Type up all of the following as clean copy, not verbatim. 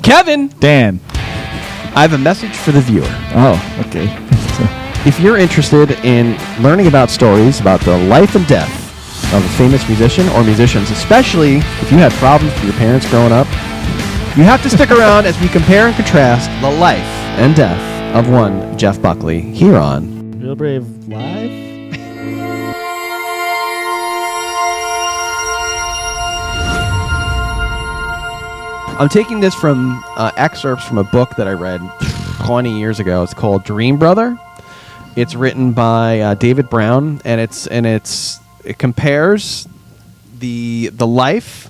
Kevin! Dan. I have a message for the viewer. Oh, okay. If you're interested in learning about stories about the life and death of a famous musician or musicians, especially if you had problems with your parents growing up, you have to stick around as we compare and contrast the life and death of one Jeff Buckley here on Real Brave Live? I'm taking this from excerpts from a book that I read 20 years ago. It's called Dream Brother. It's written by David Browne, and it compares the life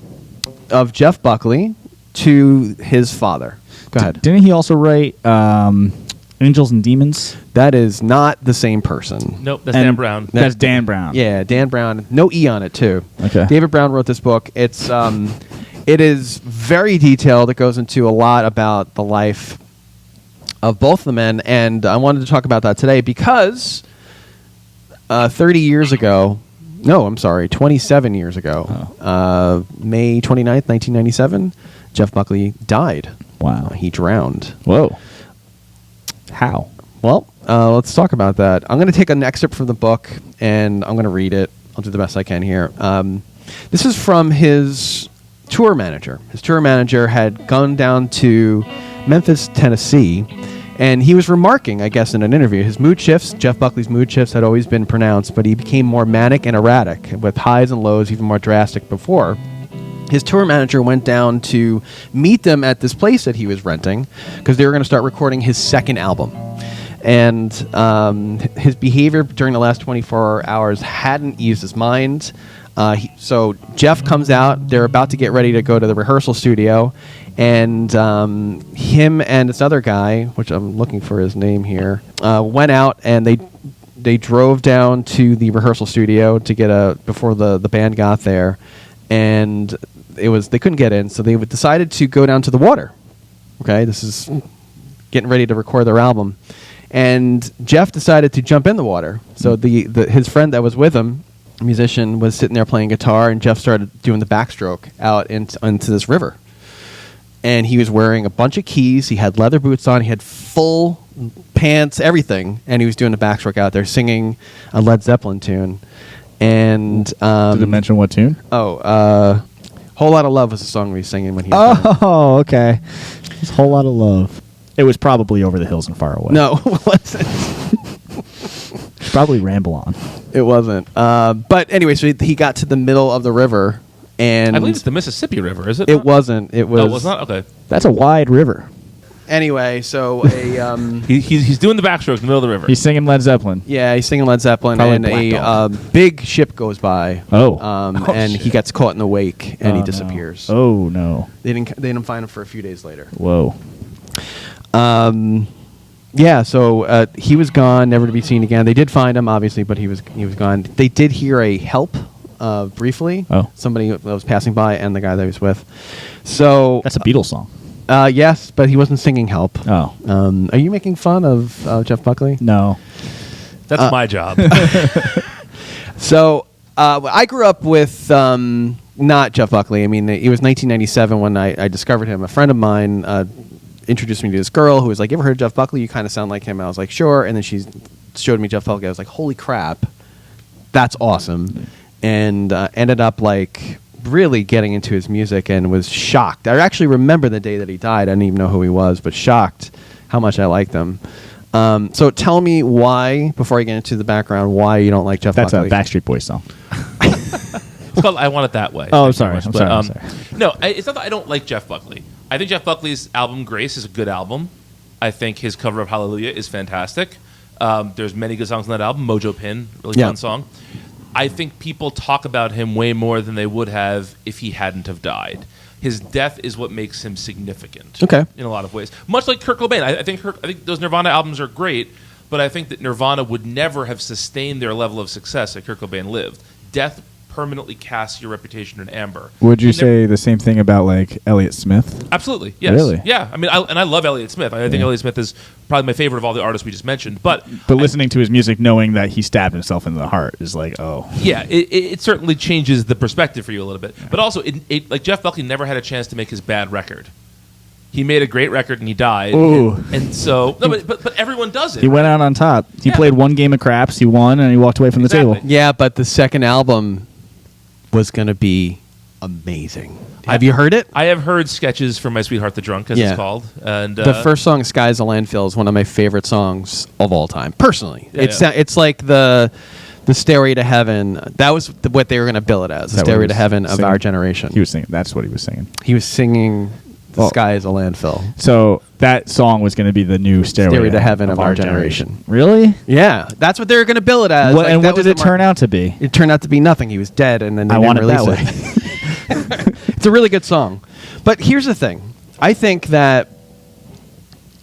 of Jeff Buckley to his father. Go ahead. Didn't he also write Angels and Demons? That is not the same person. Nope, that's Dan Browne. That's Dan Browne. Yeah, Dan Browne. No E on it, too. Okay. David Browne wrote this book. It is very detailed. It goes into a lot about the life of both the men, and I wanted to talk about that today because 27 years ago, May 29th, 1997, Jeff Buckley died. Wow. He drowned. Whoa. How? Well, let's talk about that. I'm going to take an excerpt from the book, and I'm going to read it. I'll do the best I can here. This is from his tour manager. His tour manager had gone down to Memphis, Tennessee, and he was remarking, I guess, in an interview, his mood shifts, Jeff Buckley's mood shifts had always been pronounced, but he became more manic and erratic, with highs and lows even more drastic before. His tour manager went down to meet them at this place that he was renting, because they were going to start recording his second album. And his behavior during the last 24 hours hadn't eased his mind. So Jeff comes out. They're about to get ready to go to the rehearsal studio, and him and this other guy, which I'm looking for his name here, went out and they drove down to the rehearsal studio to get before the band got there, and they couldn't get in, so they decided to go down to the water. Okay, this is getting ready to record their album, and Jeff decided to jump in the water. So his friend that was with him, musician, was sitting there playing guitar, and Jeff started doing the backstroke out into this river. And he was wearing a bunch of keys. He had leather boots on. He had full pants, everything. And he was doing the backstroke out there, singing a Led Zeppelin tune. And did it mention what tune? Whole Lot of Love was the song he was singing when he was done. Oh, okay. It's Whole Lot of Love. It was probably Over the Hills and Far Away. No, it wasn't. Probably Ramble On. It wasn't. But anyway, so he got to the middle of the river, and I believe it's the Mississippi River, is it? It wasn't. It was. Oh, it was not? Okay. That's a wide river. Anyway, so he's doing the backstroke in the middle of the river. He's singing Led Zeppelin. Yeah, he's singing Led Zeppelin, Probably and Black a Dog. big ship goes by. And he gets caught in the wake, and he no. disappears. Oh no! They didn't find him for a few days later. Whoa. Yeah, so he was gone, never to be seen again. They did find him, obviously, but he was gone. They did hear a help briefly. Oh. Somebody that was passing by, and the guy that he was with. So That's a Beatles song. Yes, but he wasn't singing help. Oh. Are you making fun of Jeff Buckley? No. That's my job. So I grew up with not Jeff Buckley. I mean, it was 1997 when I discovered him. A friend of mine introduced me to this girl who was like, "You ever heard of Jeff Buckley? You kind of sound like him." I was like, "Sure." And then she showed me Jeff Buckley. I was like, "Holy crap, that's awesome!" And ended up like really getting into his music and was shocked. I actually remember the day that he died. I didn't even know who he was, but shocked how much I liked him. So tell me why, before I get into the background, why you don't like Jeff Buckley. That's a Backstreet Boys song. It's called I Want It That Way. Oh, I'm sorry. I'm sorry. No, it's not that I don't like Jeff Buckley. I think Jeff Buckley's album Grace is a good album. I think his cover of Hallelujah is fantastic. There's many good songs on that album. Mojo Pin, really fun song. I think people talk about him way more than they would have if he hadn't have died. His death is what makes him significant. Okay. In a lot of ways. Much like Kurt Cobain. I think those Nirvana albums are great, but I think that Nirvana would never have sustained their level of success if Kurt Cobain lived. Death permanently casts your reputation in amber. Would you say the same thing about like Elliott Smith? Absolutely, yes. Really? Yeah. I mean, I love Elliott Smith. I think Elliott Smith is probably my favorite of all the artists we just mentioned. But listening to his music, knowing that he stabbed himself in the heart, is like, oh. Yeah, it certainly changes the perspective for you a little bit. But also, like Jeff Buckley never had a chance to make his bad record. He made a great record and he died. Ooh. And so, no, but everyone does it. He went out on top. He played one game of craps. He won, and he walked away from the Exactly. table. Yeah, but the second album was going to be amazing. Have you heard it? I have heard sketches from My Sweetheart the Drunk, as Yeah. it's called. And The first song, "Sky's a Landfill," is one of my favorite songs of all time. Personally, Yeah, it's like the Stairway to Heaven. That was what they were going to bill it as, the Is that what Stairway he to was Heaven of singing? our generation. He was singing. That's what he was singing. He was singing "The Well- Sky is a Landfill." So that song was going to be the new Stairway to Heaven of our generation. Really? Yeah, that's what they were going to bill it as. What, Like, and that what was did it the turn out to be? It turned out to be nothing. He was dead, and then they I didn't want it that release it. It's a really good song, but here's the thing: I think that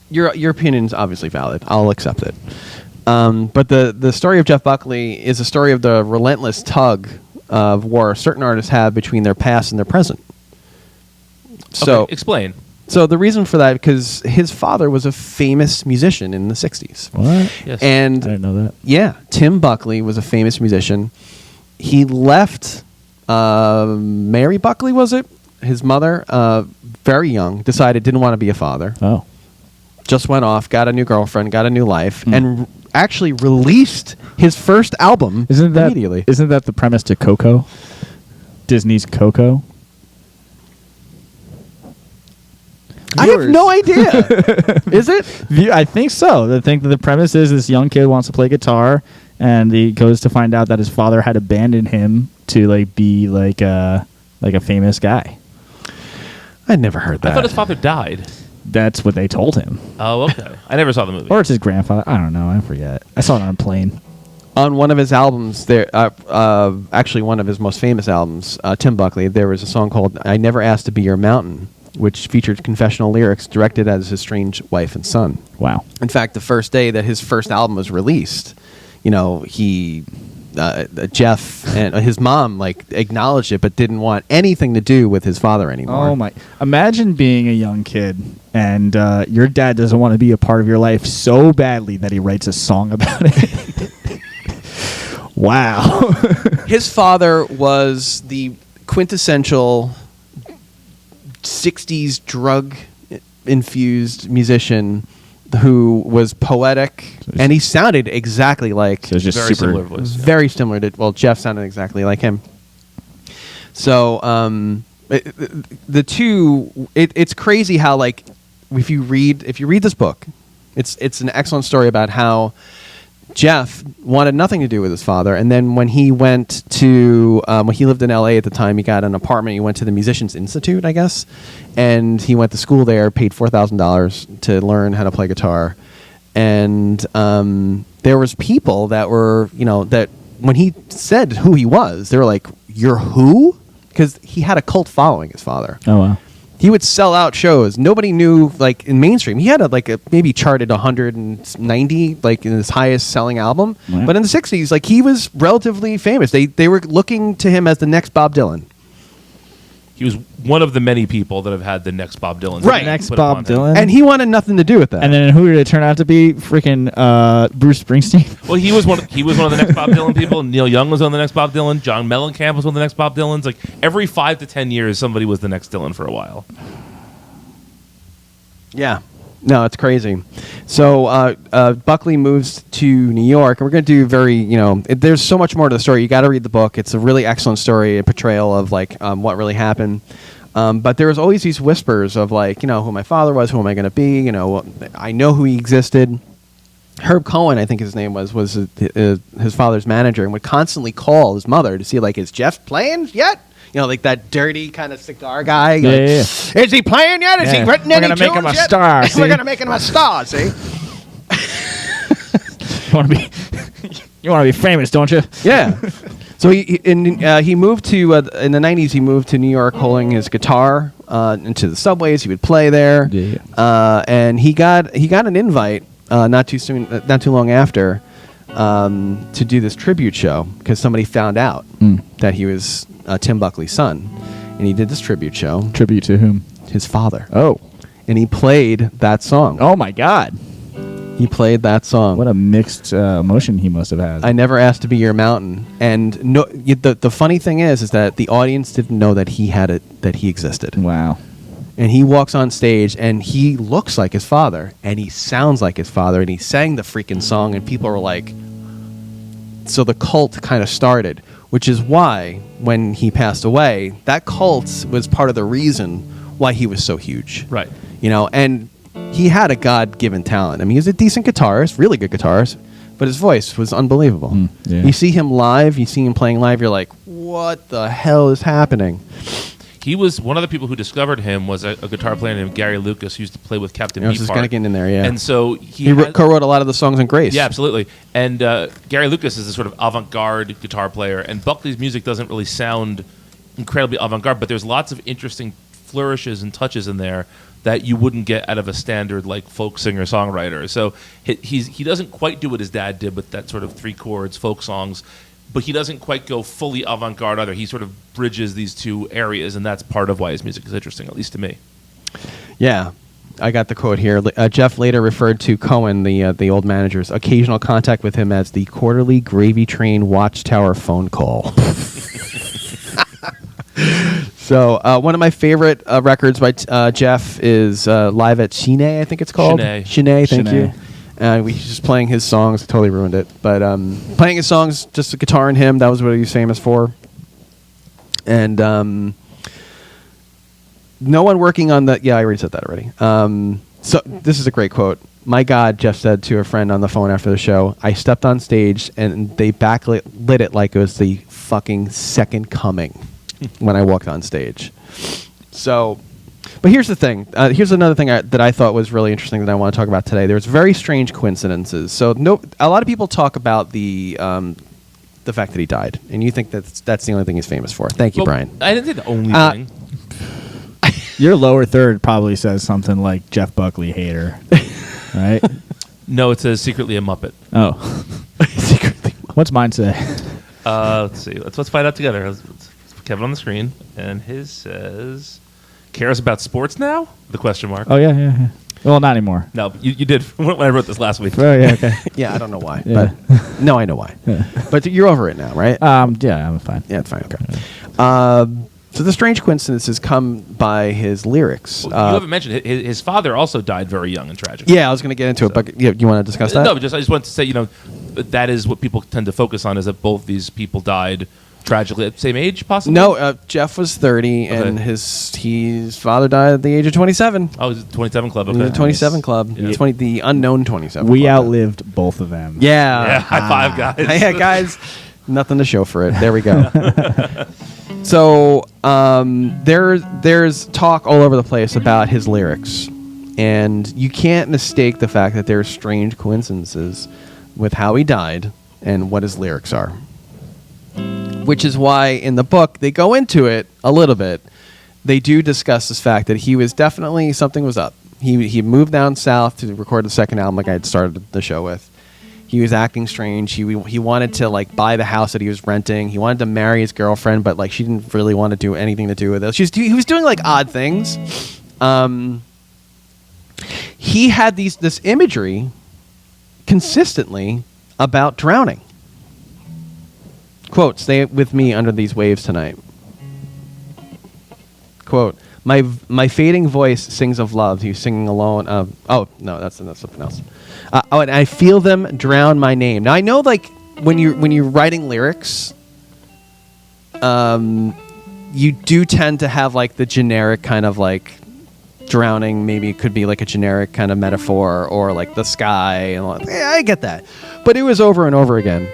your opinion is obviously valid. I'll accept it. But the story of Jeff Buckley is a story of the relentless tug of war certain artists have between their past and their present. So okay, explain. So the reason for that, because his father was a famous musician in the 60s. What? Yes. And I didn't know that. yeah, Tim Buckley was a famous musician. He left Mary Buckley, was it? His mother, very young, decided didn't want to be a father. Oh. Just went off, got a new girlfriend, got a new life, and actually released his first album immediately. Isn't that the premise to Coco? Disney's Coco? I have no idea. Is it? I think so. I think that the premise is this young kid wants to play guitar, and he goes to find out that his father had abandoned him to be like a famous guy. I'd never heard that. I thought his father died. That's what they told him. Oh, okay. I never saw the movie. Or it's his grandfather. I don't know. I forget. I saw it on a plane. On one of his albums, actually one of his most famous albums, Tim Buckley, there was a song called "I Never Asked to Be Your Mountain," which featured confessional lyrics directed at his estranged wife and son. Wow. In fact, the first day that his first album was released, Jeff and his mom acknowledged it, but didn't want anything to do with his father anymore. Oh my! Imagine being a young kid and your dad doesn't want to be a part of your life so badly that he writes a song about it. Wow. His father was the quintessential 60s drug-infused musician who was poetic, and he sounded exactly like... So it's just Very super similar voice. Yeah. Very similar to... Well, Jeff sounded exactly like him. So, the two... It's crazy how, if you read this book, it's an excellent story about how Jeff wanted nothing to do with his father, and then when he went to when he lived in LA at the time, he got an apartment. He went to the Musicians Institute, I guess, and he went to school there, paid $4,000 to learn how to play guitar. And there was people that were, that when he said who he was, they were like, "You're who?" Because he had a cult following, his father. Oh wow. He would sell out shows. Nobody knew, in mainstream. He had maybe charted 190, in his highest selling album. Wow. But in the 60s, he was relatively famous. They were looking to him as the next Bob Dylan. He was one of the many people that have had the next Bob Dylan. Right. Next Put Bob upon him. Dylan. And he wanted nothing to do with that. And then who did it turn out to be? Freaking Bruce Springsteen. Well, he was one of the next Bob Dylan people. Neil Young was on the next Bob Dylan. John Mellencamp was on the next Bob Dylan. Every 5 to 10 years, somebody was the next Dylan for a while. Yeah. No, it's crazy. So Buckley moves to New York, and we're going to do there's so much more to the story. You got to read the book. It's a really excellent story, a portrayal of what really happened. But there was always these whispers of who my father was, who am I going to be? I know who he existed. Herb Cohen, I think his name was his father's manager, and would constantly call his mother to see is Jeff playing yet? That dirty kind of cigar guy. Yeah. Is he playing yet? Is he written any tunes We're gonna make him a yet? star. We're gonna make him a star. See? You want to be famous, don't you? Yeah. So he moved to in the 90s. He moved to New York, holding his guitar into the subways. He would play there, and he got an invite not too long after to do this tribute show because somebody found out that he was Tim Buckley's son, and he did this tribute show. Tribute to whom? His father. Oh. And he played that song. Oh my God. He played that song. What a mixed emotion he must have had. I Never Asked to Be Your Mountain. And the funny thing is that the audience didn't know that he existed. Wow. And he walks on stage, and he looks like his father, and he sounds like his father, and he sang the freaking song, and people were like... So the cult kind of started, which is why, when he passed away, that cult was part of the reason why he was so huge. Right. You know, and he had a God-given talent. I mean, he was a decent guitarist, really good guitarist, but his voice was unbelievable. Yeah. You see him live, you see him playing live, you're like, what the hell is happening? He was one of the people who discovered him was a guitar player named Gary Lucas, who used to play with Captain I was just Beefheart. kind of getting in there, yeah. And so he co-wrote a lot of the songs in Grace. Yeah, absolutely. And Gary Lucas is a sort of avant-garde guitar player, and Buckley's music doesn't really sound incredibly avant-garde, but there's lots of interesting flourishes and touches in there that you wouldn't get out of a standard like folk singer-songwriter. So he doesn't quite do what his dad did with that sort of three chords folk songs, but he doesn't quite go fully avant-garde either. He sort of bridges these two areas, and that's part of why his music is interesting, at least to me. Yeah. I got the quote here. Jeff later referred to Cohen, the old manager's occasional contact with him as the quarterly gravy train watchtower phone call. So one of my favorite records by Jeff is Live at Sine, I think it's called. Sine, thank you. We just playing his songs. Totally ruined it. But playing his songs, just a guitar and him, that was what he was famous for. And no one working on the... Yeah, I already said that already. So this is a great quote. My God, Jeff said to a friend on the phone after the show, I stepped on stage and they backlit it like it was the fucking second coming when I walked on stage. So... But here's the thing. Here's another thing that I thought was really interesting that I want to talk about today. There's very strange coincidences. So a lot of people talk about the fact that he died, and you think that's the only thing he's famous for. Thank you, Brian. I didn't say the only thing. Your lower third probably says something like Jeff Buckley hater, right? No, it says secretly a Muppet. Oh. Secretly. What's mine say? Let's see. Let's find out together. Let's Kevin on the screen, and his says... Cares about sports now? The question mark. Oh, yeah. Well, not anymore. No, you did when I wrote this last week. Oh, yeah, okay. Yeah, I don't know why. Yeah. But no, I know why. Yeah. But you're over it now, right? Yeah, I'm fine. Yeah, it's fine. Okay. So the strange coincidences come by his lyrics. Well, you haven't mentioned his father also died very young and tragic. Yeah, I was going to get into it, but you want to discuss that? No, but I just wanted to say, that is what people tend to focus on, is that both these people died tragically at the same age, possibly? No, Jeff was 30, and his father died at the age of 27. Oh, it was the 27 Club. Okay. He was the 27 Club. Yeah. The unknown 27 We Club. outlived both of them. Yeah. High five, guys. Yeah, guys. Nothing to show for it. There we go. So there's talk all over the place about his lyrics. And you can't mistake the fact that there are strange coincidences with how he died and what his lyrics are. Which is why in the book they go into it a little bit. They do discuss this fact that he was definitely, something was up. He moved down south to record the second album, like I had started the show with. He was acting strange. He wanted to buy the house that he was renting. He wanted to marry his girlfriend, but she didn't really want to do anything to do with it. He was doing odd things. He had this imagery consistently about drowning. Quote, stay with me under these waves tonight. Quote, my fading voice sings of love. He's singing alone. Oh, no, that's something else. And I feel them drown my name. Now, I know, when you're writing lyrics, you do tend to have, the generic kind of, drowning. Maybe it could be, a generic kind of metaphor, or, the sky. And yeah, I get that. But it was over and over again.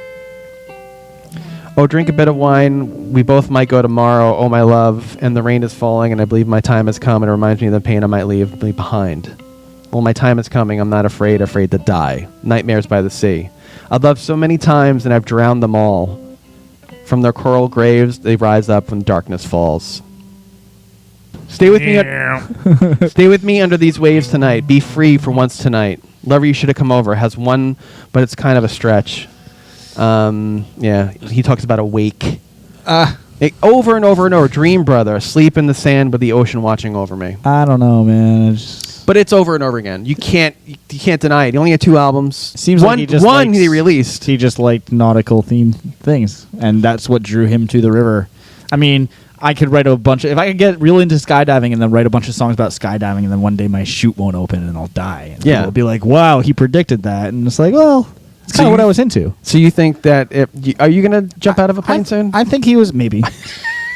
Oh, drink a bit of wine. We both might go tomorrow. Oh, my love. And the rain is falling, and I believe my time has come. And it reminds me of the pain I might leave behind. Well, my time is coming. I'm not afraid to die. Nightmares by the sea. I've loved so many times, and I've drowned them all. From their coral graves, they rise up when darkness falls. Stay with me. Stay with me under these waves tonight. Be free for once tonight. Lover, you should have come over. Has one, but it's kind of a stretch. Yeah, he talks about a wake. Over and over and over. Dream brother, asleep in the sand with the ocean watching over me. I don't know, man. But it's over and over again. You can't deny it. He only had 2 albums. Seems one, like he released. He just liked nautical themed things, and that's what drew him to the river. I mean, I could write a bunch of, if I could get real into skydiving and then write a bunch of songs about skydiving, and then one day my chute won't open and I'll die. And people will be like, wow, he predicted that. And it's like, well, it's kind of what I was into. So you think that are you going to jump out of a plane soon? I think he was maybe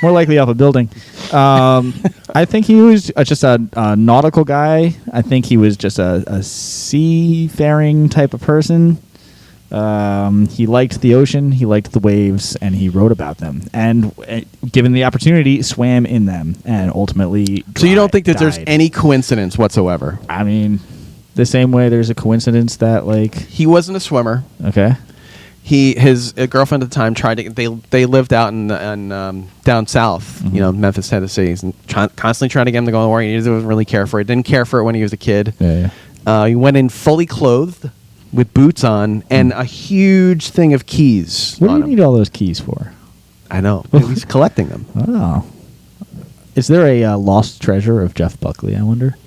more likely off a building. I think he was just a nautical guy. I think he was just a seafaring type of person. He liked the ocean, he liked the waves, and he wrote about them. And given the opportunity, swam in them, and ultimately. So you don't think that there's any coincidence whatsoever? I mean, the same way there's a coincidence that he wasn't a swimmer. Okay. His girlfriend at the time tried to. They lived out in down south, Memphis, Tennessee, and constantly trying to get him to go on the water. He didn't really care for it. Didn't care for it when he was a kid. Yeah. He went in fully clothed, with boots on, and a huge thing of keys. What do you need all those keys for? I know. He's collecting them. Oh. Is there a lost treasure of Jeff Buckley, I wonder?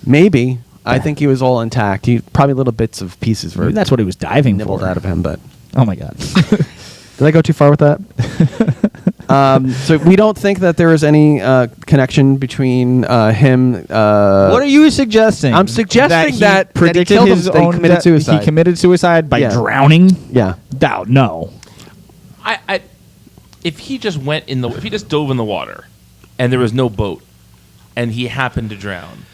Maybe. I think he was all intact. Probably little bits of pieces were. Maybe that's what he was diving nibbled for. out of him, but. Oh my God. Did I go too far with that? So we don't think that there is any connection between him. What are you suggesting? I'm suggesting that he predicted killed his him, own committed suicide. He committed suicide by drowning. Yeah. No. If he just if he just dove in the water, and there was no boat, and he happened to drown,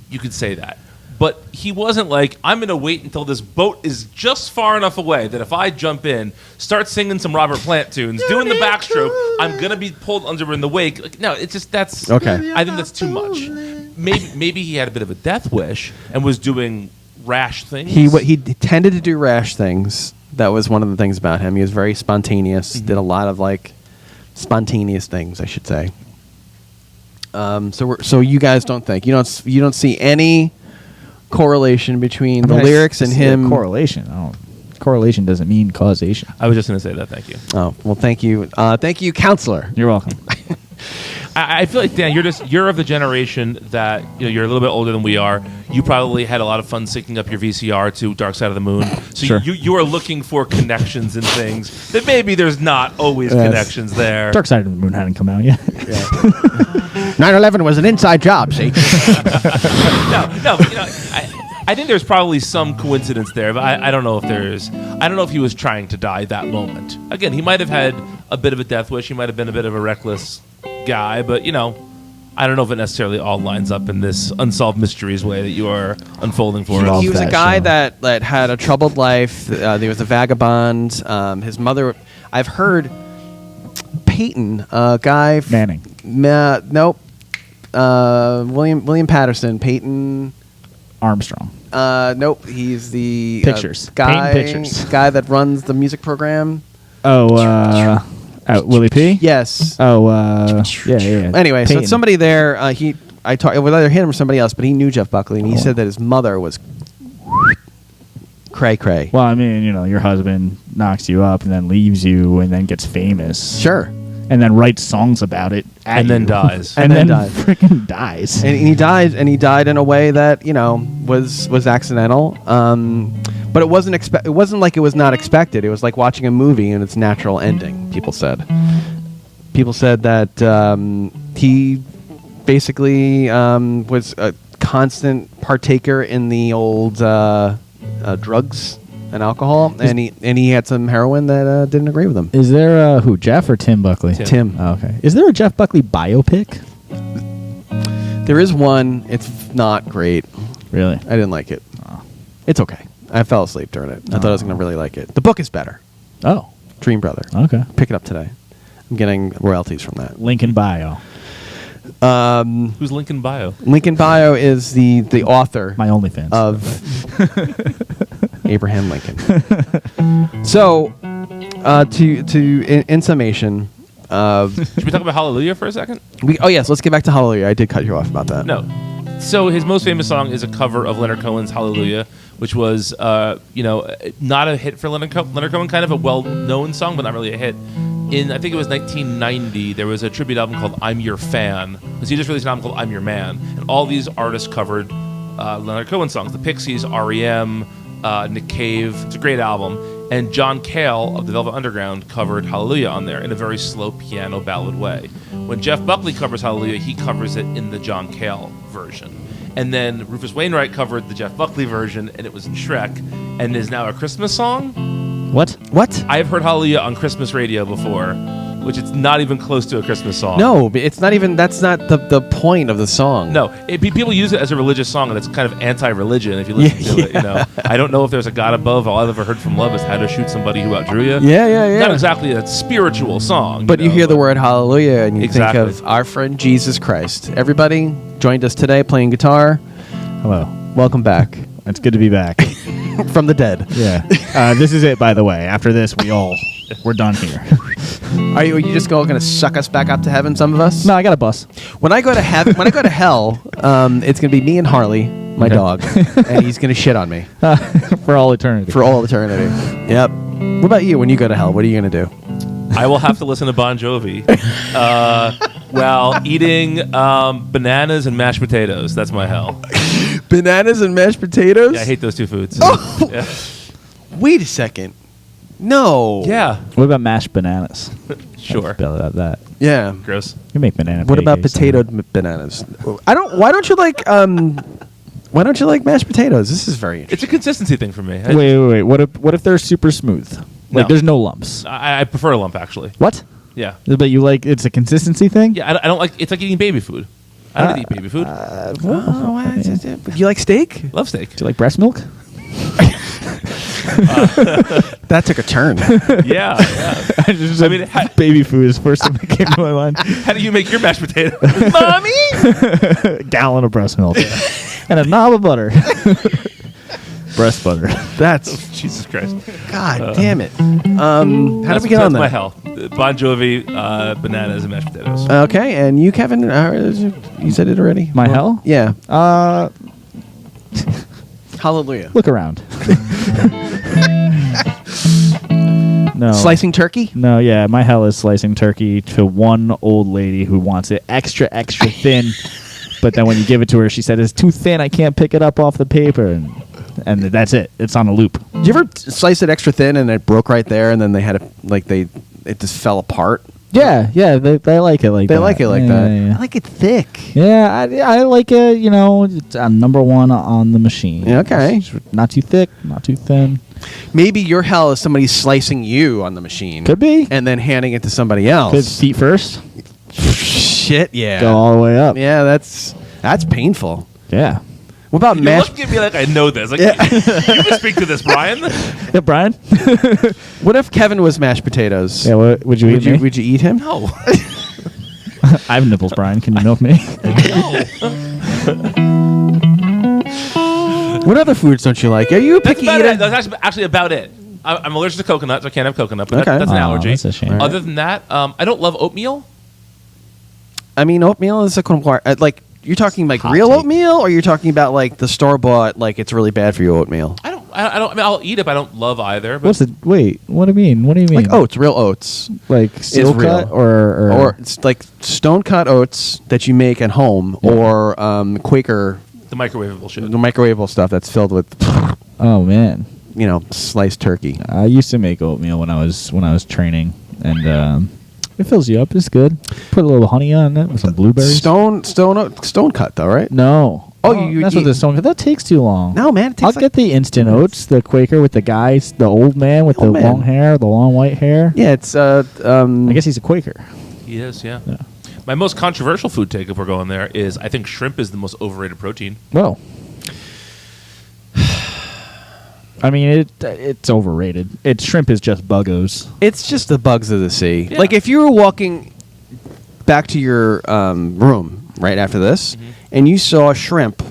you could say that. But he wasn't like, I'm going to wait until this boat is just far enough away that if I jump in, start singing some Robert Plant tunes, doing the backstroke, I'm going to be pulled under in the wake. Like, no, it's just, that's... Okay. I think that's too much. Maybe he had a bit of a death wish and was doing rash things. He tended to do rash things. That was one of the things about him. He was very spontaneous, did a lot of, spontaneous things, I should say. So you guys don't think... You don't see any... correlation between the lyrics and him. Correlation. Correlation doesn't mean causation. I was just going to say that. Thank you. Oh, well, thank you. Thank you, counselor. You're welcome. I feel like, Dan, you're of the generation that you're a little bit older than we are. You probably had a lot of fun syncing up your VCR to Dark Side of the Moon. So sure. you are looking for connections and things that maybe there's not always connections there. Dark Side of the Moon hadn't come out yet. Yeah. 9/11 was an inside job, see? No. I think there's probably some coincidence there, but I don't know if there's. I don't know if he was trying to die that moment. Again, he might have had a bit of a death wish. He might have been a bit of a reckless guy, but I don't know if it necessarily all lines up in this unsolved mysteries way that you are unfolding for us. He was a guy that had a troubled life. He was a vagabond. His mother, I've heard, Peyton, a guy. Manning. Nope. William Patterson. Peyton. Armstrong. Nope. He's the Pictures. guy. Peyton Pictures. Guy that runs the music program. Oh, Willie P. Yes. Oh, yeah. Anyway, Peyton. so somebody there. I talked with either him or somebody else, but he knew Jeff Buckley, and he said that his mother was cray. Well, I mean, your husband knocks you up and then leaves you and then gets famous. Sure. And then writes songs about it and then dies. and then freaking dies. And he died in a way that was accidental. But it wasn't it wasn't like it was not expected. It was like watching a movie and its natural ending. People said that he basically was a constant partaker in the old drugs and alcohol, and he had some heroin that didn't agree with him. Is there who, Jeff or Tim Buckley? Tim. Oh, okay. Is there a Jeff Buckley biopic? There is one. It's not great. Really? I didn't like it. Oh. It's okay. I fell asleep during it. I thought I was going to really like it. The book is better. Oh. Dream Brother. Okay. Pick it up today. I'm getting royalties from that. Link in bio. Who's Lincoln Bio? Lincoln Bio is the author. My OnlyFans. Of Abraham Lincoln. So, in summation, should we talk about Hallelujah for a second? Yes, let's get back to Hallelujah. I did cut you off about that. No. So his most famous song is a cover of Leonard Cohen's Hallelujah, which was, not a hit for Leonard Cohen, kind of a well-known song, but not really a hit. In, I think it was 1990, there was a tribute album called I'm Your Fan, because he just released an album called I'm Your Man, and all these artists covered Leonard Cohen songs. The Pixies, R.E.M., Nick Cave. It's a great album. And John Cale of the Velvet Underground covered Hallelujah on there in a very slow piano ballad way. When When Jeff Buckley covers Hallelujah, he covers it in the John Cale version. And then Rufus Wainwright covered the Jeff Buckley version, and it was in Shrek, and is now a Christmas song. What? I've heard Hallelujah on Christmas radio before, which it's not even close to a Christmas song. No, it's not even. That's not the point of the song. No, people use it as a religious song, and it's kind of anti-religion if you listen to it. You know, I don't know if there's a God above. All I've ever heard from love is how to shoot somebody who outdrew you. Yeah. Not exactly a spiritual song, But you hear the word hallelujah, and you Exactly. think of our friend Jesus Christ. Everybody joined us today playing guitar. Hello. Welcome back It's good to be back. from the dead. Yeah. This is it, by the way. After this, we're done here. Are you just going to suck us back up to heaven? Some of us. No, I got a bus. When I go to heaven, when I go to hell, it's going to be me and Harley, my Okay. dog, and he's going to shit on me For all eternity. for all eternity. Yep. What about you? When you go to hell, what are you going to do? I will have to listen to Bon Jovi while eating bananas and mashed potatoes. That's my hell. Bananas and mashed potatoes? Yeah, I hate those two foods. Oh. Yeah. Wait a second. No. Yeah. What about mashed bananas? Sure. Spell out that. Yeah. Gross. You make banana. What about pancakes, potato bananas? Why don't you like mashed potatoes? This is very interesting. It's a consistency thing for me. Wait. What if they're super smooth? Like No. there's no lumps. I prefer a lump, actually. What? Yeah. But you like it's a consistency thing? Yeah, I don't like. It's like eating baby food. I don't eat baby food. Do you like steak? Love steak. Do you like breast milk? That took a turn. Yeah. I mean, baby food is the first thing that came to my mind. How do you make your mashed potato? Mommy? Gallon of breast milk and a knob of butter. Breast butter. That's Jesus Christ. God damn it. How did we get on That's that? my hell. Bon Jovi, bananas, and mashed potatoes. Okay, and you, Kevin, you said it already. My hell? Yeah. Uh, Hallelujah. look around. No. Slicing turkey? No, yeah, my hell is slicing turkey to one old lady who wants it extra thin. But then when you give it to her, she said, it's too thin, I can't pick it up off the paper. And that's it. It's on a loop. Did you ever slice it extra thin and it broke right there, and then they had it just fell apart? Yeah, they like it like that. They like it like Yeah, that. yeah. I like it thick. Yeah, I like it, it's number one on the machine. Yeah, okay. It's not too thick, not too thin. Maybe your hell is somebody slicing you on the machine. Could be. And then handing it to somebody else. Could feet first, Shit, yeah. go all the way up. Yeah, that's painful. Yeah. What about You're mashed? looking at me like I know this. Like, Yeah. you can speak to this, Brian. Yeah, Brian? What if Kevin was mashed potatoes? Yeah, what, would you eat me? Would you eat him? No. I have nipples, Brian. Can you milk me? What other foods don't you like? Are you a That's picky about eater? it. That's actually about it. I'm allergic to coconut, so I can't have coconut. But Okay. that's an Oh, allergy. that's a shame. Other than that, I don't love oatmeal. I mean, oatmeal is a like. You're talking like Hot real take. oatmeal, or you're talking about like the store bought, like it's really bad for you oatmeal, I mean, I'll eat it, but I don't love either. But What's the wait? What do you mean? What do you mean? like oats, real oats, like steel real. cut or it's like stone cut oats that you make at home, or Quaker, the microwavable shit. the microwavable stuff that's filled with, oh man, sliced turkey. I used to make oatmeal when I was training, and it fills you up. It's good. Put a little honey on it with some blueberries. Stone cut though, right? No. Oh, you that's what eat- the stone. That takes too long. No, man, it takes I'll get the instant oats, the Quaker with the guys, the old man with the Old man. long hair, the long white hair. Yeah, it's I guess he's a Quaker. He is, yeah. Yeah. My most controversial food take, if we're going there, is I think shrimp is the most overrated protein. Well, I mean it's overrated. Shrimp is just buggos. It's just the bugs of the sea. Yeah. Like if you were walking back to your room right after this, Mm-hmm. and you saw a shrimp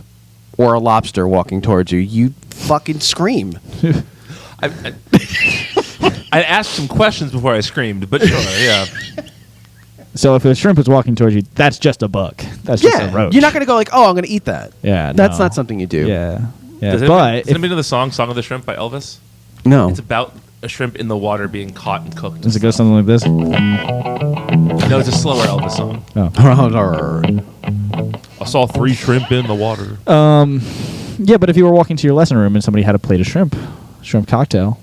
or a lobster walking towards you, you'd fucking scream. I asked some questions before I screamed, but sure, yeah. So if a shrimp is walking towards you, that's just a bug. That's just a roach. You're not gonna go like, oh, I'm gonna eat that. Yeah, That's no. not something you do. Yeah, yeah. Does But anybody know the song "Song of the Shrimp" by Elvis? No. It's about a shrimp in the water being caught and cooked. does it go something like this? No, it's a slower Elvis song. Oh. I saw 3 shrimp in the water. Yeah, but if you were walking to your lesson room and somebody had a plate of shrimp cocktail.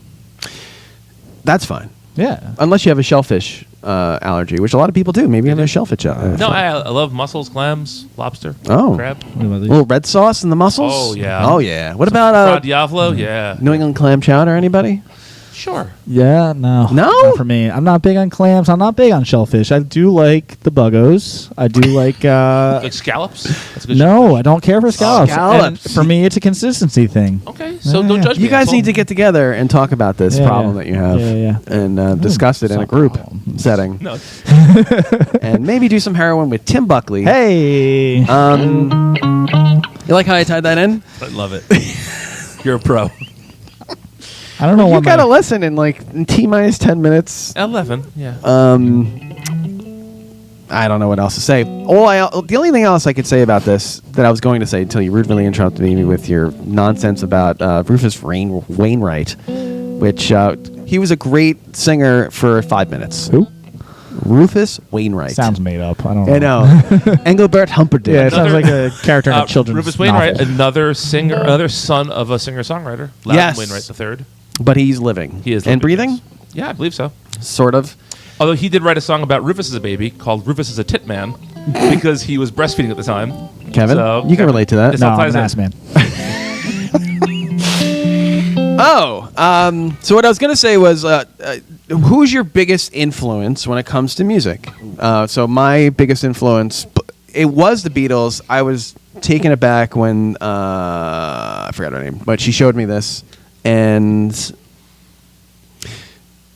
That's fine. Yeah. Unless you have a shellfish allergy, which a lot of people do. Maybe you have a shellfish allergy. No, I love mussels, clams, lobster, Oh. crab. What about A these? little red sauce in the mussels? Oh, yeah. Oh, yeah. What Fra about Diavolo? Yeah. New England clam chowder, anybody? Sure. Yeah, no. No? Not for me. I'm not big on clams. I'm not big on shellfish. I do like the buggos. I do like... Like scallops? That's a good no, I don't care for scallops. Scallops. And for me, it's a consistency thing. Okay, so Yeah. don't judge me. You guys asshole. need to get together and talk about this Yeah, problem yeah. that you have. Yeah, And discuss it in a it's not group a problem. setting. No. And maybe do some heroin with Tim Buckley. Hey! You like how I tied that in? I love it. You're a pro. I don't know You what gotta listen in like T-minus 10 minutes. 11, yeah. I don't know what else to say. The only thing else I could say about this that I was going to say until you rudely interrupted me with your nonsense about Rufus Wainwright, which he was a great singer for 5 minutes. Who? Rufus Wainwright. Sounds made up. I don't know. I know. Engelbert Humperdinck. Yeah, it sounds like a character in a children's Rufus Wainwright, novel. another singer, another son of a singer-songwriter. Loudon Yes. Wainwright III. But he's living. He is And living, breathing? yes. Yeah, I believe so. Sort of. Although he did write a song about Rufus as a baby called Rufus as a Tit Man because he was breastfeeding at the time. Kevin, So, you can relate to that. It's No, all I'm ties an in. ass man. So what I was going to say was, who's your biggest influence when it comes to music? So my biggest influence, it was the Beatles. I was taken aback when, I forgot her name, but she showed me this. And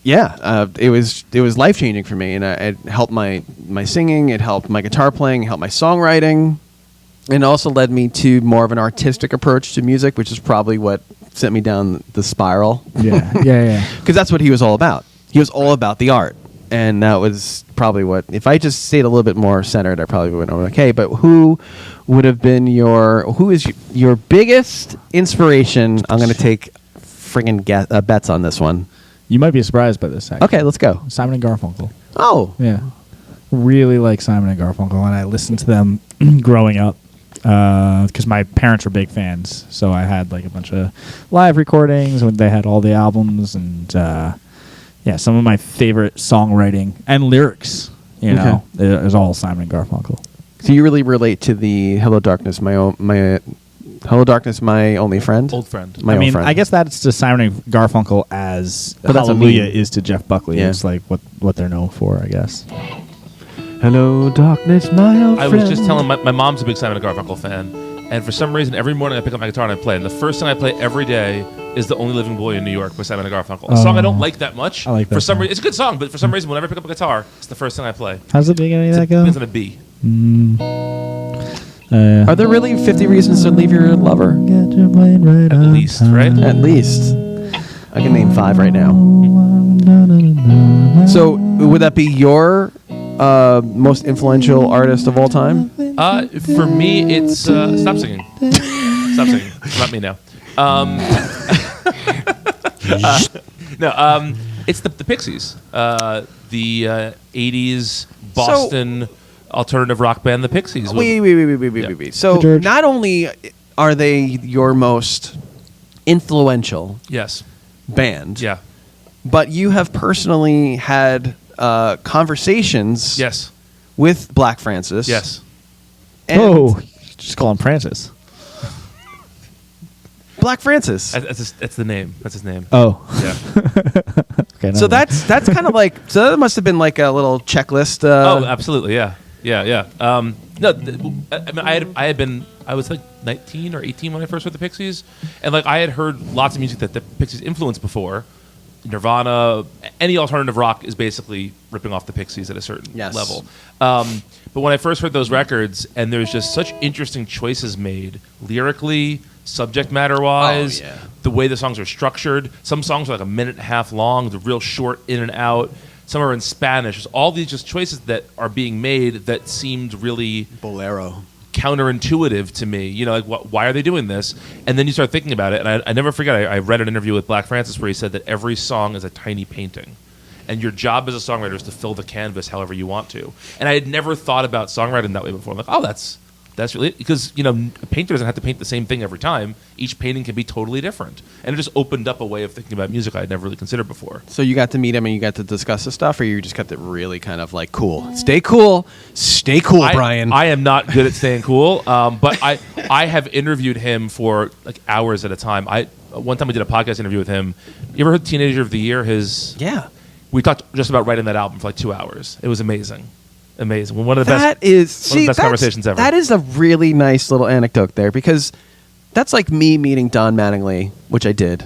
yeah, it was life-changing for me. And it helped my singing, it helped my guitar playing, it helped my songwriting. And it also led me to more of an artistic approach to music, which is probably what sent me down the spiral. Yeah. Because that's what he was all about. He was all about the art. And that was probably what, if I just stayed a little bit more centered, I probably would have been okay. But who is your biggest inspiration? I'm going to take friggin' bets on this one. You might be surprised by this, actually. Okay, let's go. Simon and Garfunkel. Oh. Yeah. Really like Simon and Garfunkel, and I listened to them growing up because my parents were big fans. So I had like a bunch of live recordings when they had all the albums, and some of my favorite songwriting and lyrics, Okay. is all Simon and Garfunkel. So you really relate to the Hello Darkness, my only friend? Old friend. My old friend. I guess that's to Simon and Garfunkel as But that's a Hallelujah meme. is to Jeff Buckley. Yeah. It's like what they're known for, I guess. Hello Darkness, my old I friend. was just telling my mom's a big Simon and Garfunkel fan, and for some reason, every morning I pick up my guitar and I play. And the first thing I play every day is "The Only Living Boy in New York" by Simon and Garfunkel. A song I don't like that much. I like that For some song. reason, it's a good song, but for some reason, whenever I pick up a guitar, it's the first thing I play. How's the beginning of that go? It's on a B. Are there really 50 reasons to leave your lover? At least, right? At least. I can name 5 right now. So, would that be your most influential artist of all time? For me, it's stop singing. Stop singing. It's not me now. It's the Pixies, the '80s Boston alternative rock band, the Pixies. Wait. Yeah. So, George. not only are they your most influential Yes. band, Yeah. but you have personally had conversations Yes. with Black Francis. Yes. And Oh, just call him Francis. Black Francis. That's the name. That's his name. Oh, Yeah. okay. So never mind. that's kind of like, so that must have been like a little checklist. Oh, absolutely. Yeah. No, I was like 19 or 18 when I first heard the Pixies, and like I had heard lots of music that the Pixies influenced before. Nirvana, any alternative rock is basically ripping off the Pixies at a certain Yes. level. But when I first heard those records, and there's just such interesting choices made lyrically, subject matter wise, Oh, yeah. the way the songs are structured. Some songs are like a minute and a half long, they're real short in and out. Some are in Spanish. There's all these just choices that are being made that seemed really Bolero. counterintuitive to me. You know, like why are they doing this? And then you start thinking about it, and I never forget. I read an interview with Black Francis where he said that every song is a tiny painting, and your job as a songwriter is to fill the canvas however you want to. And I had never thought about songwriting that way before. I'm like, oh, that's That's really because a painter doesn't have to paint the same thing every time. Each painting can be totally different, and it just opened up a way of thinking about music I had never really considered before. So you got to meet him and you got to discuss the stuff, or you just kept it really kind of like cool. Stay cool, Brian. I am not good at staying cool, but I have interviewed him for like hours at a time. One time we did a podcast interview with him. You ever heard Teenager of the Year? Yeah. We talked just about writing that album for like 2 hours. It was amazing. Amazing. One of the That best. is one of the best conversations ever. That is a really nice little anecdote there, because that's like me meeting Don Mattingly, which I did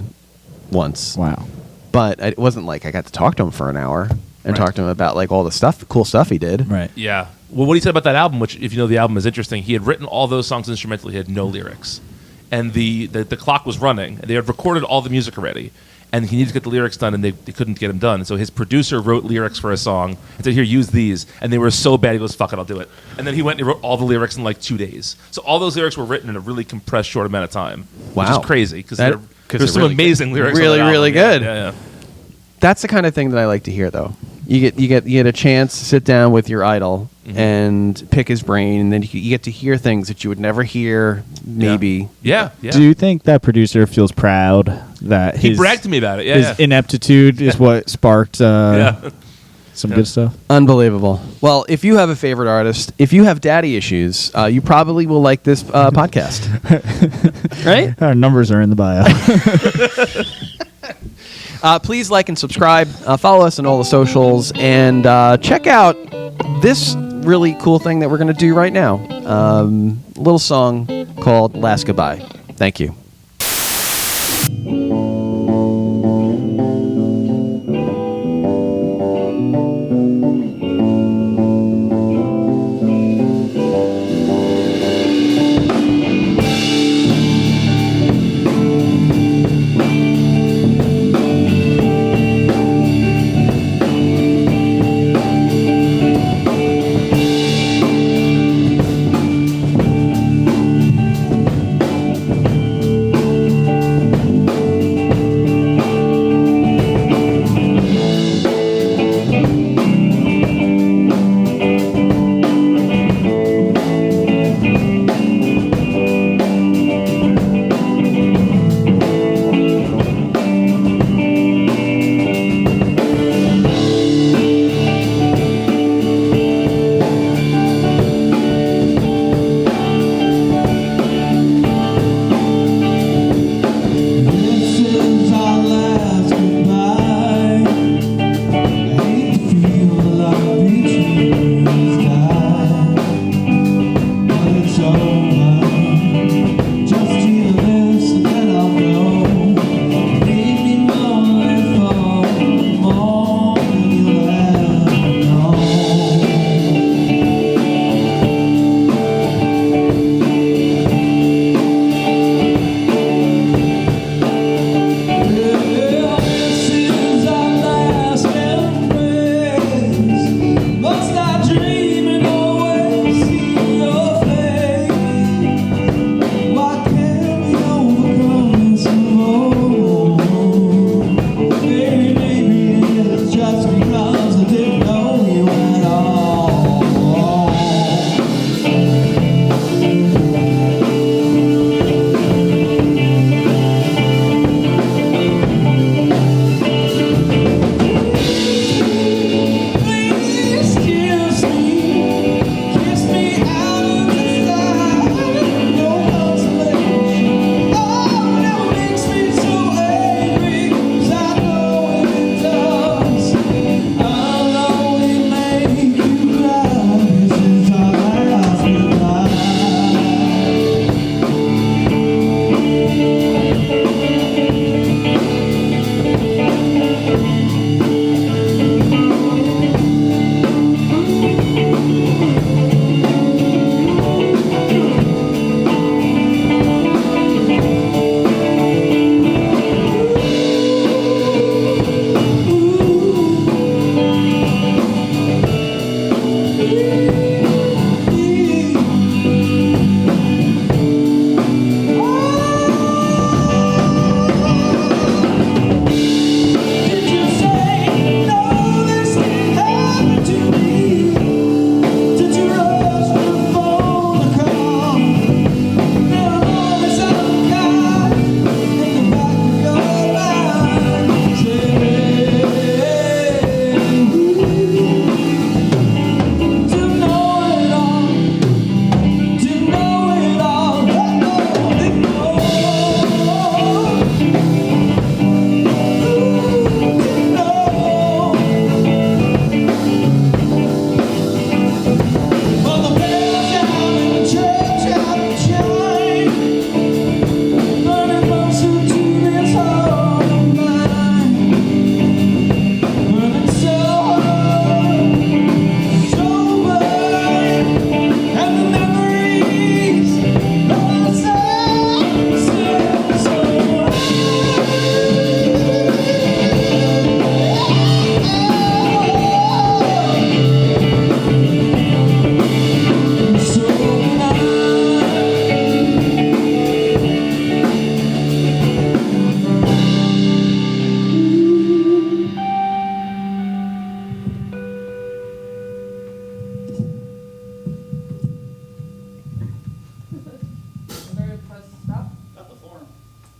once. Wow. But it wasn't like I got to talk to him for an hour and Right. talk to him about like all the cool stuff he did. Right. Yeah. Well, what he said about that album, which if you know the album is interesting, he had written all those songs instrumentally. He had no lyrics, and the clock was running. They had recorded all the music already, and he needed to get the lyrics done, and they couldn't get them done. So his producer wrote lyrics for a song and said, "Here, use these." And they were so bad, he goes, "Fuck it, I'll do it." And then he went and he wrote all the lyrics in like 2 days. So all those lyrics were written in a really compressed, short amount of time. Which Wow. is crazy because There's there's some really amazing lyrics. on really, that album. really good. Yeah. That's the kind of thing that I like to hear, though. You get a chance to sit down with your idol and pick his brain, and then you get to hear things that you would never hear, maybe. Yeah. Do you think that producer feels proud that He his bragged to me about it. Yeah. his ineptitude is what sparked some good stuff? Unbelievable. Well, if you have a favorite artist, if you have daddy issues, you probably will like this podcast. Right? Our numbers are in the bio. Please like and subscribe. Follow us on all the socials, and check out this really cool thing that we're going to do right now. A little song called Last Goodbye. Thank you.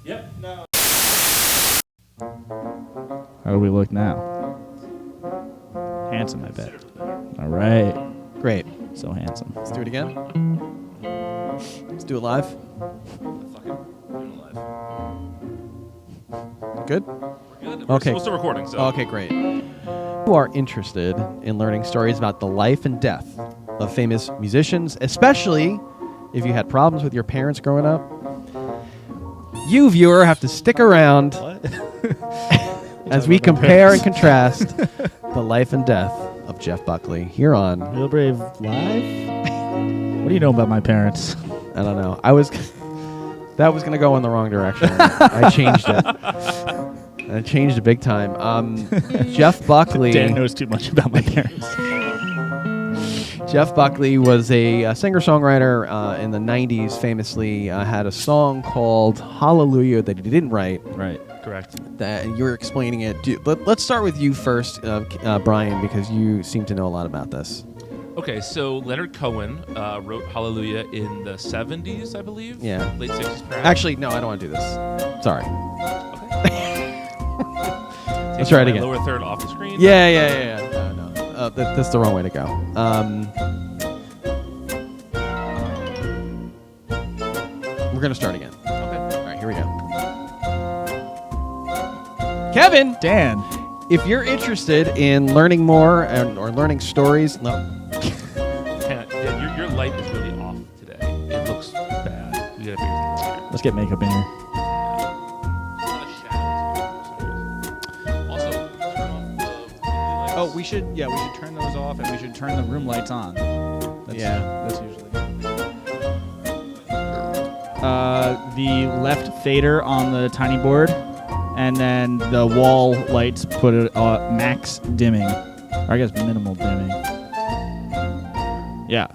Yep. No. How do we look now? Handsome, I bet. All right. Great. So handsome. Let's do it again. Let's do it live. Good? Good. Okay. We're still recording. So. Okay, great. You are interested in learning stories about the life and death of famous musicians, especially if you had problems with your parents growing up. You, viewer, have to stick around as we compare and contrast the life and death of Jeff Buckley here on Real Brave Live? What do you know about my parents? I don't know. That was going to go in the wrong direction. I changed it. I changed it big time. Jeff Buckley. Dan knows too much about my parents. Jeff Buckley was a singer-songwriter in the 90s, famously had a song called Hallelujah that he didn't write. Right. Correct. That you were explaining it. Let's start with you first, Brian, because you seem to know a lot about this. Okay, so Leonard Cohen wrote Hallelujah in the 70s, I believe. Yeah. Late 60s, perhaps. Actually, no, I don't want to do this. Sorry. Okay. Let's try it again. Lower third off the screen. Yeah. No. That's the wrong way to go. We're going to start again. Okay. All right, here we go. Kevin, Dan. if you're interested in learning more or learning stories, no. Hang on. Dan, your light is really off today. It looks bad. We gotta figure something out here. Let's get makeup in here. A lot of shadows here. Also, turn off the lights. Oh, we should turn those off, and we should turn the room lights on. That's usually. The left fader on the tiny board, and then the wall lights put it max dimming, or I guess minimal dimming. Yeah.